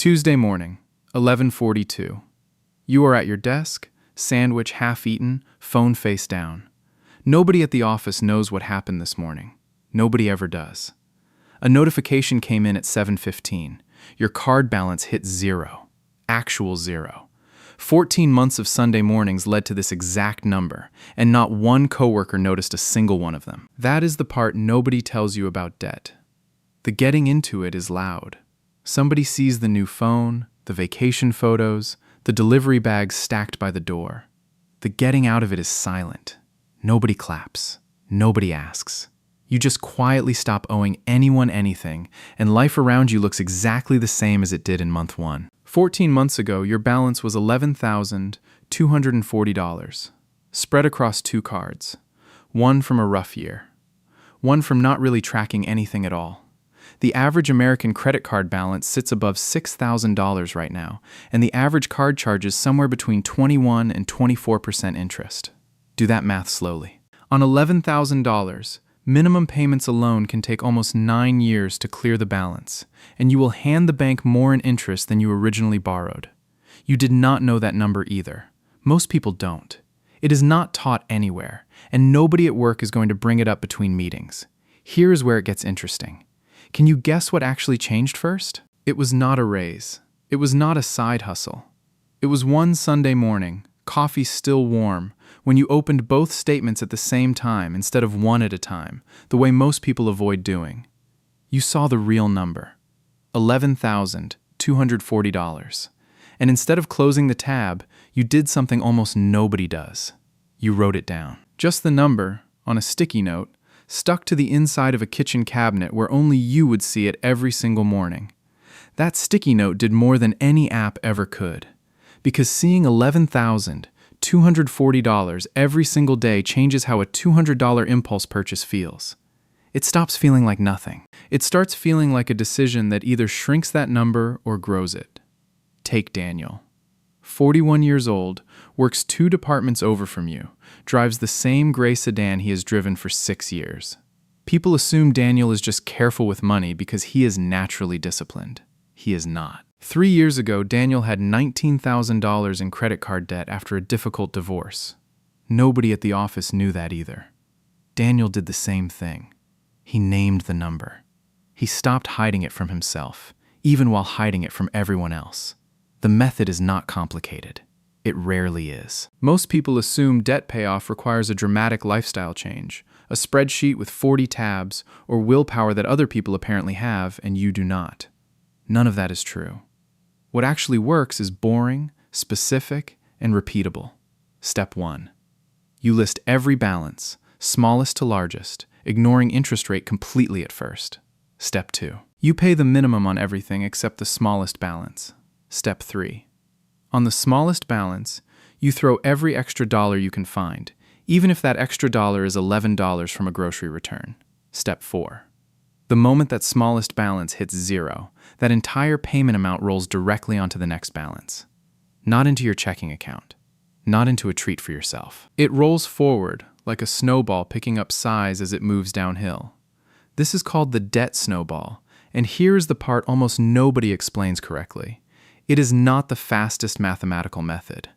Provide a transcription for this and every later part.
Tuesday morning, 11:42. You are at your desk, sandwich half eaten, phone face down. Nobody at the office knows what happened this morning. Nobody ever does. A notification came in at 7:15. Your card balance hit zero. Actual zero. 14 months of Sunday mornings led to this exact number, and not one coworker noticed a single one of them. That is the part nobody tells you about debt. The getting into it is loud. Somebody sees the new phone, the vacation photos, the delivery bags stacked by the door. The getting out of it is silent. Nobody claps. Nobody asks. You just quietly stop owing anyone anything, and life around you looks exactly the same as it did in month 1. 14 months ago, your balance was $11,240, spread across 2 cards. One from a rough year. One from not really tracking anything at all. The average American credit card balance sits above $6,000 right now, and the average card charges somewhere between 21 and 24% interest. Do that math slowly. On $11,000, minimum payments alone can take almost 9 years to clear the balance, and you will hand the bank more in interest than you originally borrowed. You did not know that number either. Most people don't. It is not taught anywhere, and nobody at work is going to bring it up between meetings. Here is where it gets interesting. Can you guess what actually changed first? It was not a raise. It was not a side hustle. It was one Sunday morning, coffee still warm, when you opened both statements at the same time instead of one at a time, the way most people avoid doing. You saw the real number, $11,240. And instead of closing the tab, you did something almost nobody does. You wrote it down. Just the number, on a sticky note, stuck to the inside of a kitchen cabinet where only you would see it every single morning. That sticky note did more than any app ever could, because seeing $11,240 every single day changes how a $200 impulse purchase feels. It stops feeling like nothing. It starts feeling like a decision that either shrinks that number or grows it. Take Daniel. 41 years old, works 2 departments over from you, drives the same gray sedan he has driven for 6 years. People assume Daniel is just careful with money because he is naturally disciplined. He is not. 3 years ago, Daniel had $19,000 in credit card debt after a difficult divorce. Nobody at the office knew that either. Daniel did the same thing. He named the number. He stopped hiding it from himself, even while hiding it from everyone else. The method is not complicated. It rarely is. Most people assume debt payoff requires a dramatic lifestyle change, a spreadsheet with 40 tabs, or willpower that other people apparently have and you do not. None of that is true. What actually works is boring, specific, and repeatable. Step 1. You list every balance, smallest to largest, ignoring interest rate completely at first. Step 2. You pay the minimum on everything except the smallest balance. Step 3. On the smallest balance, you throw every extra dollar you can find, even if that extra dollar is $11 from a grocery return. Step 4. The moment that smallest balance hits zero, that entire payment amount rolls directly onto the next balance. Not into your checking account. Not into a treat for yourself. It rolls forward, like a snowball picking up size as it moves downhill. This is called the debt snowball, and here is the part almost nobody explains correctly. It is not the fastest mathematical method.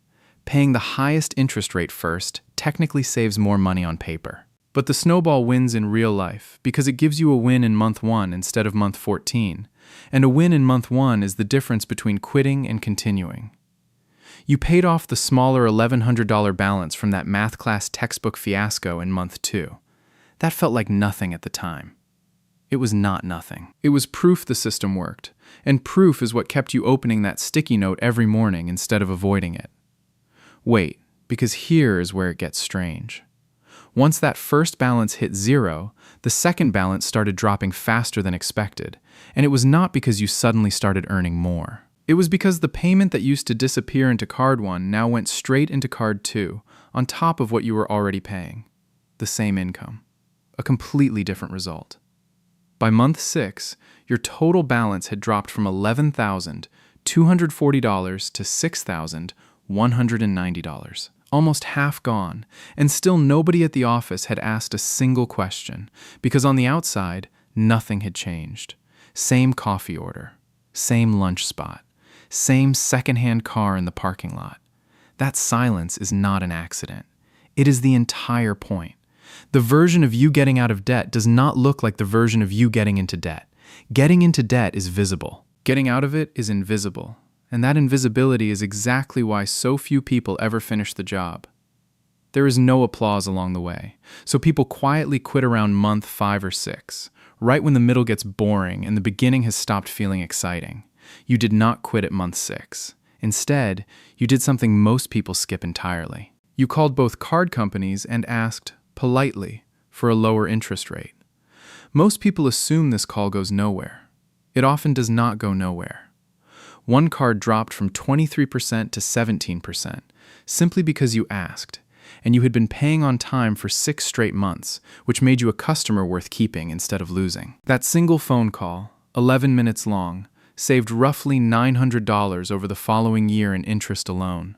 Paying the highest interest rate first technically saves more money on paper. But the snowball wins in real life because it gives you a win in month 1 instead of month 14, and a win in month 1 is the difference between quitting and continuing. You paid off the smaller $1,100 balance from that math class textbook fiasco in month 2. That felt like nothing at the time. It was not nothing. It was proof the system worked, and proof is what kept you opening that sticky note every morning instead of avoiding it. Wait, because here is where it gets strange. Once that first balance hit zero, the second balance started dropping faster than expected, and it was not because you suddenly started earning more. It was because the payment that used to disappear into card 1 now went straight into card 2, on top of what you were already paying. The same income. A completely different result. By month 6, your total balance had dropped from $11,240 to $6,190. Almost half gone, and still nobody at the office had asked a single question, because on the outside, nothing had changed. Same coffee order, same lunch spot, Same secondhand car in the parking lot. That silence is not an accident. It is the entire point. The version of you getting out of debt does not look like the version of you getting into debt. Getting into debt is visible. Getting out of it is invisible. And that invisibility is exactly why so few people ever finish the job. There is no applause along the way, so people quietly quit around month 5 or 6, right when the middle gets boring and the beginning has stopped feeling exciting. You did not quit at month 6. Instead, you did something most people skip entirely. You called both card companies and asked, politely, for a lower interest rate. Most people assume this call goes nowhere. It often does not go nowhere. One card dropped from 23% to 17%, simply because you asked, and you had been paying on time for 6 straight months, which made you a customer worth keeping instead of losing. That single phone call, 11 minutes long, saved roughly $900 over the following year in interest alone.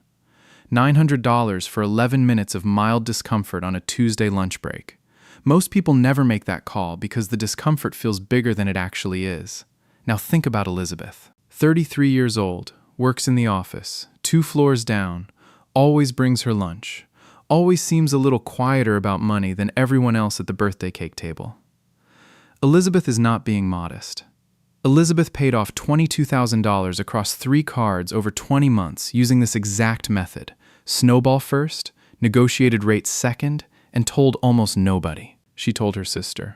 $900 for 11 minutes of mild discomfort on a Tuesday lunch break. Most people never make that call because the discomfort feels bigger than it actually is. Now think about Elizabeth. 33 years old, works in the office, 2 floors down, always brings her lunch, always seems a little quieter about money than everyone else at the birthday cake table. Elizabeth is not being modest. Elizabeth paid off $22,000 across 3 cards over 20 months using this exact method: Snowball first, negotiated rates second, and told almost nobody. She told her sister.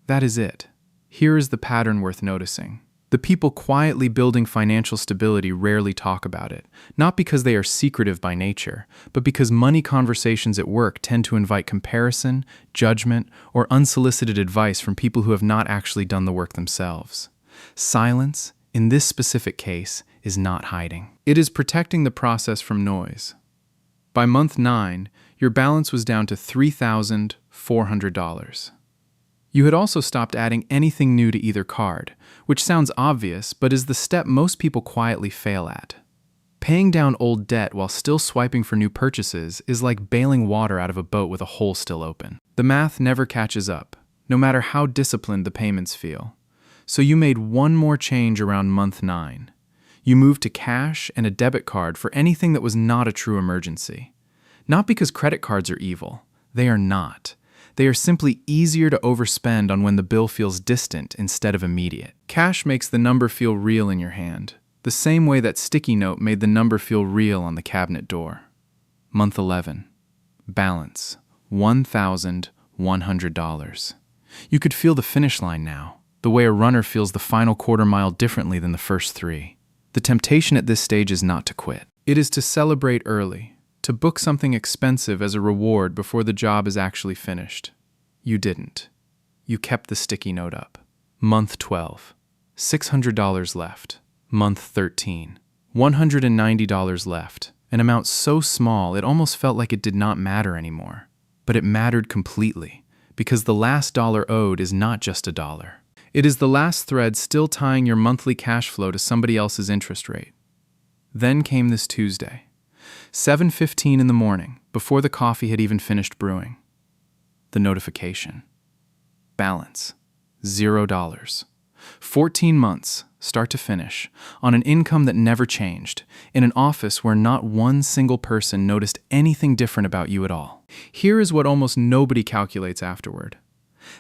That is it. Here is the pattern worth noticing. The people quietly building financial stability rarely talk about it, not because they are secretive by nature, but because money conversations at work tend to invite comparison, judgment, or unsolicited advice from people who have not actually done the work themselves. Silence, in this specific case, is not hiding. It is protecting the process from noise. By month 9, your balance was down to $3,400. You had also stopped adding anything new to either card, which sounds obvious but is the step most people quietly fail at. Paying down old debt while still swiping for new purchases is like bailing water out of a boat with a hole still open. The math never catches up, no matter how disciplined the payments feel. So you made one more change around month 9. You moved to cash and a debit card for anything that was not a true emergency. Not because credit cards are evil. They are not. They are simply easier to overspend on when the bill feels distant instead of immediate. Cash makes the number feel real in your hand, the same way that sticky note made the number feel real on the cabinet door. Month 11. Balance, $1,100. You could feel the finish line now, the way a runner feels the final quarter mile differently than the first 3. The temptation at this stage is not to quit. It is to celebrate early, to book something expensive as a reward before the job is actually finished. You didn't. You kept the sticky note up. Month 12. $600 left. Month 13. $190 left. An amount so small it almost felt like it did not matter anymore. But it mattered completely, because the last dollar owed is not just a dollar. It is the last thread still tying your monthly cash flow to somebody else's interest rate. Then came this Tuesday. 7:15 in the morning, before the coffee had even finished brewing. The notification. Balance, $0. 14 months, start to finish, on an income that never changed, in an office where not one single person noticed anything different about you at all. Here is what almost nobody calculates afterward.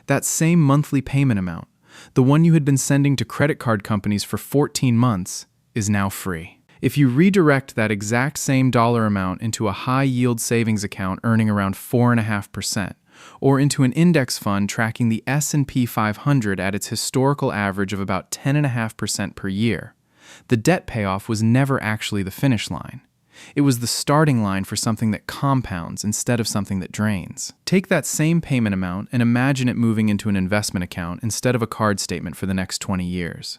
That same monthly payment amount, the one you had been sending to credit card companies for 14 months, is now free. If you redirect that exact same dollar amount into a high-yield savings account earning around 4.5%, or into an index fund tracking the S&P 500 at its historical average of about 10.5% per year, the debt payoff was never actually the finish line. It was the starting line for something that compounds instead of something that drains. Take that same payment amount and imagine it moving into an investment account instead of a card statement for the next 20 years.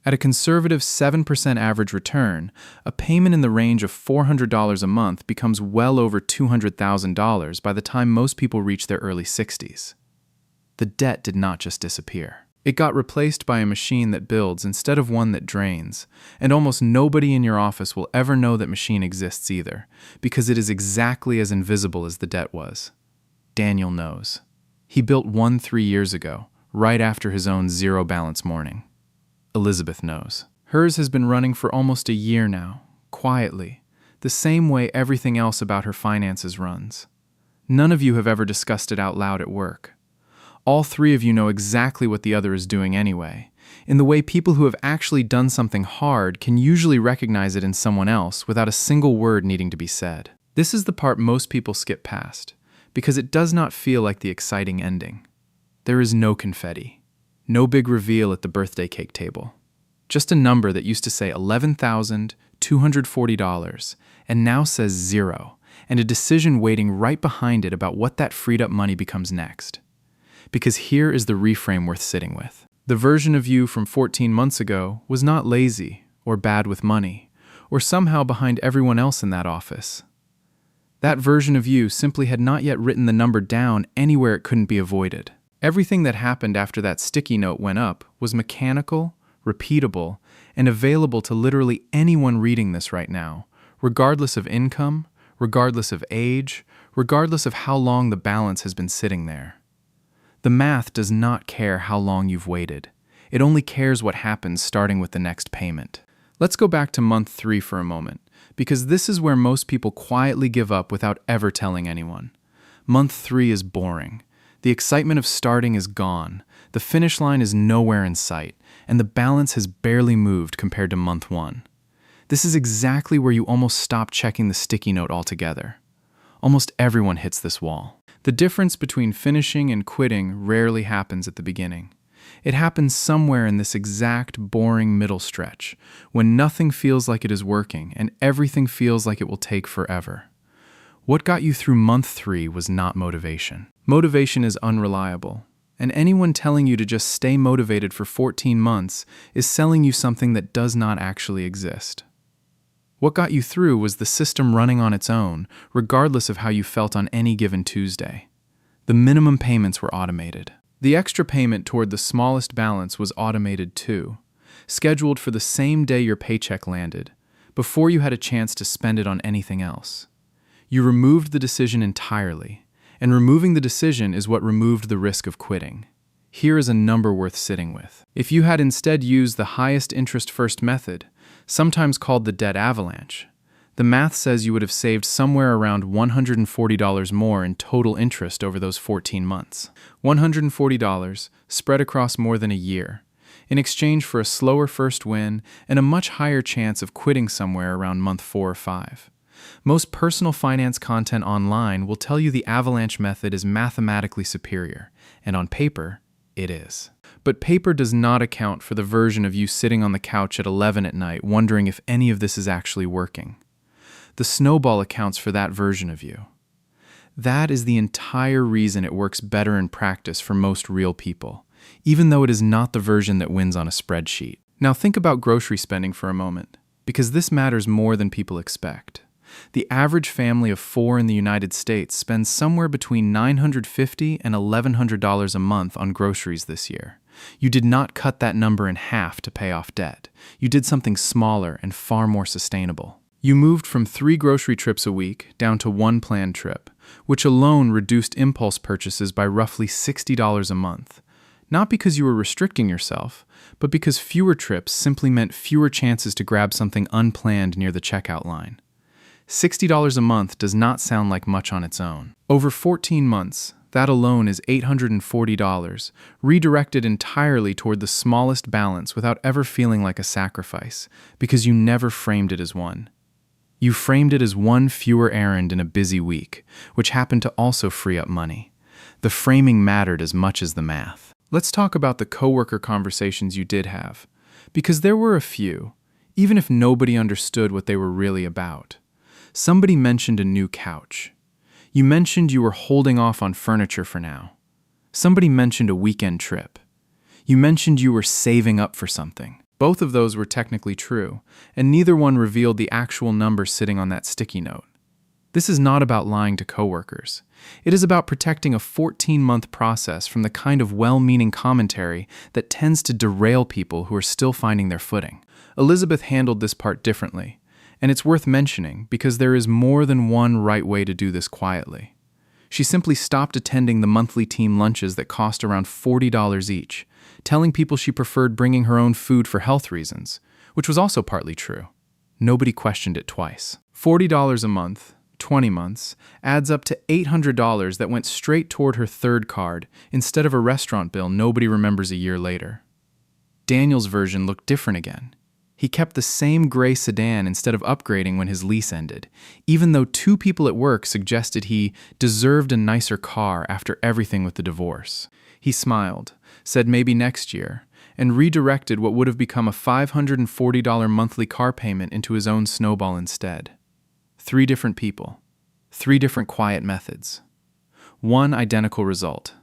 At a conservative 7% average return, a payment in the range of $400 a month becomes well over $200,000 by the time most people reach their early 60s. The debt did not just disappear. It got replaced by a machine that builds instead of one that drains, and almost nobody in your office will ever know that machine exists either, because it is exactly as invisible as the debt was. Daniel knows. He built one 3 years ago, right after his own zero-balance morning. Elizabeth knows. Hers has been running for almost a year now, quietly, the same way everything else about her finances runs. None of you have ever discussed it out loud at work. All three of you know exactly what the other is doing anyway, in the way people who have actually done something hard can usually recognize it in someone else without a single word needing to be said. This is the part most people skip past, because it does not feel like the exciting ending. There is no confetti, no big reveal at the birthday cake table. Just a number that used to say $11,240 and now says 0, and a decision waiting right behind it about what that freed up money becomes next. Because here is the reframe worth sitting with. The version of you from 14 months ago was not lazy or bad with money, or somehow behind everyone else in that office. That version of you simply had not yet written the number down anywhere it couldn't be avoided. Everything that happened after that sticky note went up was mechanical, repeatable, and available to literally anyone reading this right now, regardless of income, regardless of age, regardless of how long the balance has been sitting there. The math does not care how long you've waited. It only cares what happens starting with the next payment. Let's go back to month 3 for a moment, because this is where most people quietly give up without ever telling anyone. Month 3 is boring. The excitement of starting is gone, the finish line is nowhere in sight, and the balance has barely moved compared to month 1. This is exactly where you almost stop checking the sticky note altogether. Almost everyone hits this wall. The difference between finishing and quitting rarely happens at the beginning. It happens somewhere in this exact boring middle stretch, when nothing feels like it is working and everything feels like it will take forever. What got you through month 3 was not motivation. Motivation is unreliable, and anyone telling you to just stay motivated for 14 months is selling you something that does not actually exist. What got you through was the system running on its own, regardless of how you felt on any given Tuesday. The minimum payments were automated. The extra payment toward the smallest balance was automated too, scheduled for the same day your paycheck landed, before you had a chance to spend it on anything else. You removed the decision entirely, and removing the decision is what removed the risk of quitting. Here is a number worth sitting with. If you had instead used the highest interest first method, sometimes called the debt avalanche, the math says you would have saved somewhere around $140 more in total interest over those 14 months. $140 spread across more than a year, in exchange for a slower first win and a much higher chance of quitting somewhere around month 4 or 5. Most personal finance content online will tell you the avalanche method is mathematically superior, and on paper, it is. But paper does not account for the version of you sitting on the couch at 11 at night wondering if any of this is actually working. The Snowball accounts for that version of you. That is the entire reason it works better in practice for most real people, even though it is not the version that wins on a spreadsheet. Now think about grocery spending for a moment, because this matters more than people expect. The average family of 4 in the United States spends somewhere between $950 and $1,100 a month on groceries this year. You did not cut that number in half to pay off debt. You did something smaller and far more sustainable. You moved from 3 grocery trips a week down to 1 planned trip, which alone reduced impulse purchases by roughly $60 a month. Not because you were restricting yourself, but because fewer trips simply meant fewer chances to grab something unplanned near the checkout line. $60 a month does not sound like much on its own. Over 14 months, that alone is $840, redirected entirely toward the smallest balance without ever feeling like a sacrifice, because you never framed it as one. You framed it as one fewer errand in a busy week, which happened to also free up money. The framing mattered as much as the math. Let's talk about the coworker conversations you did have, because there were a few, even if nobody understood what they were really about. Somebody mentioned a new couch. You mentioned you were holding off on furniture for now. Somebody mentioned a weekend trip. You mentioned you were saving up for something. Both of those were technically true, and neither one revealed the actual number sitting on that sticky note. This is not about lying to coworkers. It is about protecting a 14-month process from the kind of well-meaning commentary that tends to derail people who are still finding their footing. Elizabeth handled this part differently. And it's worth mentioning because there is more than one right way to do this quietly. She simply stopped attending the monthly team lunches that cost around $40 each, telling people she preferred bringing her own food for health reasons, which was also partly true. Nobody questioned it twice. $40 a month, 20 months, adds up to $800 that went straight toward her third card instead of a restaurant bill nobody remembers a year later. Daniel's version looked different again. He kept the same gray sedan instead of upgrading when his lease ended, even though 2 people at work suggested he deserved a nicer car after everything with the divorce. He smiled, said maybe next year, and redirected what would have become a $540 monthly car payment into his own Snowball instead. 3 different people, 3 different quiet methods. One identical result.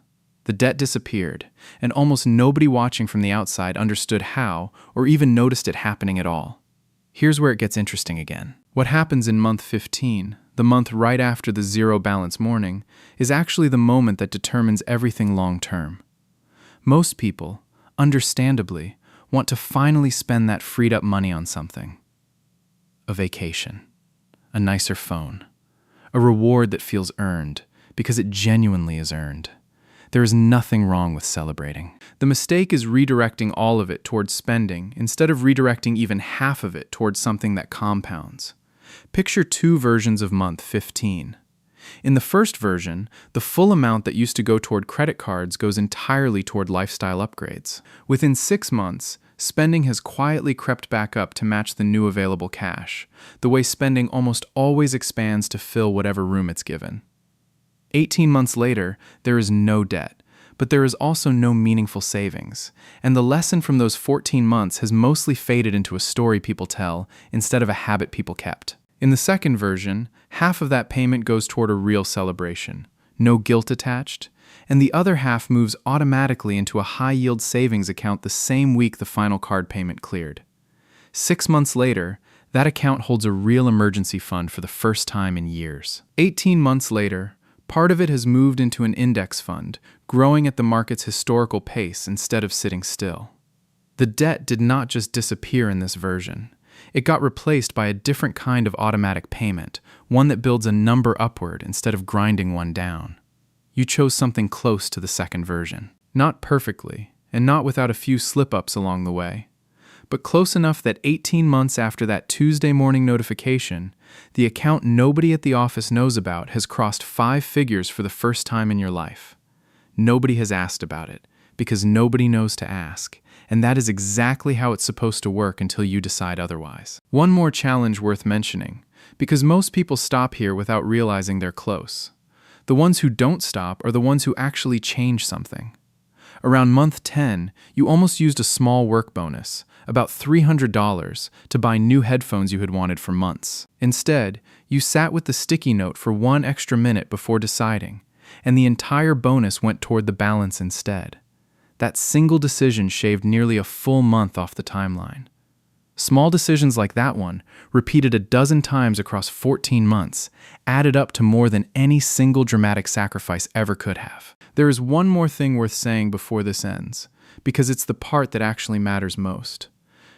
The debt disappeared, and almost nobody watching from the outside understood how or even noticed it happening at all. Here's where it gets interesting again. What happens in month 15, the month right after the zero balance morning, is actually the moment that determines everything long term. Most people, understandably, want to finally spend that freed up money on something. A vacation, a nicer phone, a reward that feels earned because it genuinely is earned. There is nothing wrong with celebrating. The mistake is redirecting all of it towards spending instead of redirecting even half of it towards something that compounds. Picture 2 versions of month 15. In the first version, the full amount that used to go toward credit cards goes entirely toward lifestyle upgrades. Within 6 months, spending has quietly crept back up to match the new available cash, the way spending almost always expands to fill whatever room it's given. 18 months later, there is no debt, but there is also no meaningful savings, and the lesson from those 14 months has mostly faded into a story people tell instead of a habit people kept. In the second version, half of that payment goes toward a real celebration, no guilt attached, and the other half moves automatically into a high-yield savings account the same week the final card payment cleared. 6 months later, that account holds a real emergency fund for the first time in years. 18 months later, part of it has moved into an index fund, growing at the market's historical pace instead of sitting still. The debt did not just disappear in this version. It got replaced by a different kind of automatic payment, one that builds a number upward instead of grinding one down. You chose something close to the second version. Not perfectly, and not without a few slip-ups along the way, but close enough that 18 months after that Tuesday morning notification, the account nobody at the office knows about has crossed 5 figures for the first time in your life. Nobody has asked about it, because nobody knows to ask, and that is exactly how it's supposed to work until you decide otherwise. One more challenge worth mentioning, because most people stop here without realizing they're close. The ones who don't stop are the ones who actually change something. Around month 10, you almost used a small work bonus, about $300, to buy new headphones you had wanted for months. Instead, you sat with the sticky note for 1 extra minute before deciding, and the entire bonus went toward the balance instead. That single decision shaved nearly a full month off the timeline. Small decisions like that one, repeated a dozen times across 14 months, added up to more than any single dramatic sacrifice ever could have. There is one more thing worth saying before this ends, because it's the part that actually matters most.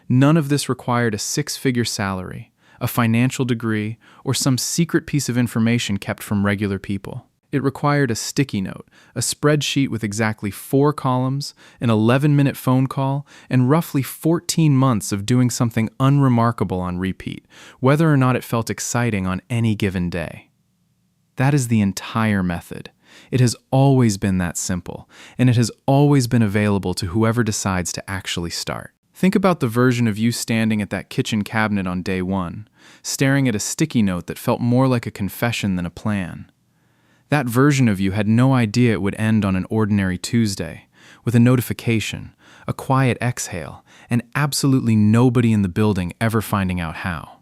None of this required a 6-figure salary, a financial degree, or some secret piece of information kept from regular people. It required a sticky note, a spreadsheet with exactly 4 columns, an 11-minute phone call, and roughly 14 months of doing something unremarkable on repeat, whether or not it felt exciting on any given day. That is the entire method. It has always been that simple, and it has always been available to whoever decides to actually start. Think about the version of you standing at that kitchen cabinet on day 1, staring at a sticky note that felt more like a confession than a plan. That version of you had no idea it would end on an ordinary Tuesday, with a notification, a quiet exhale, and absolutely nobody in the building ever finding out how.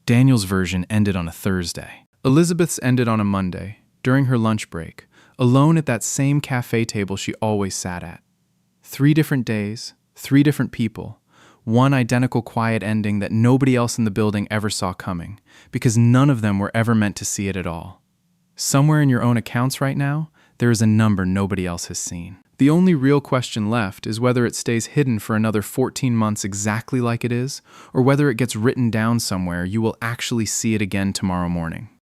Daniel's version ended on a Thursday. Elizabeth's ended on a Monday, during her lunch break, alone at that same cafe table she always sat at. 3 different days, 3 different people, one identical quiet ending that nobody else in the building ever saw coming, because none of them were ever meant to see it at all. Somewhere in your own accounts right now, there is a number nobody else has seen. The only real question left is whether it stays hidden for another 14 months exactly like it is, or whether it gets written down somewhere you will actually see it again tomorrow morning.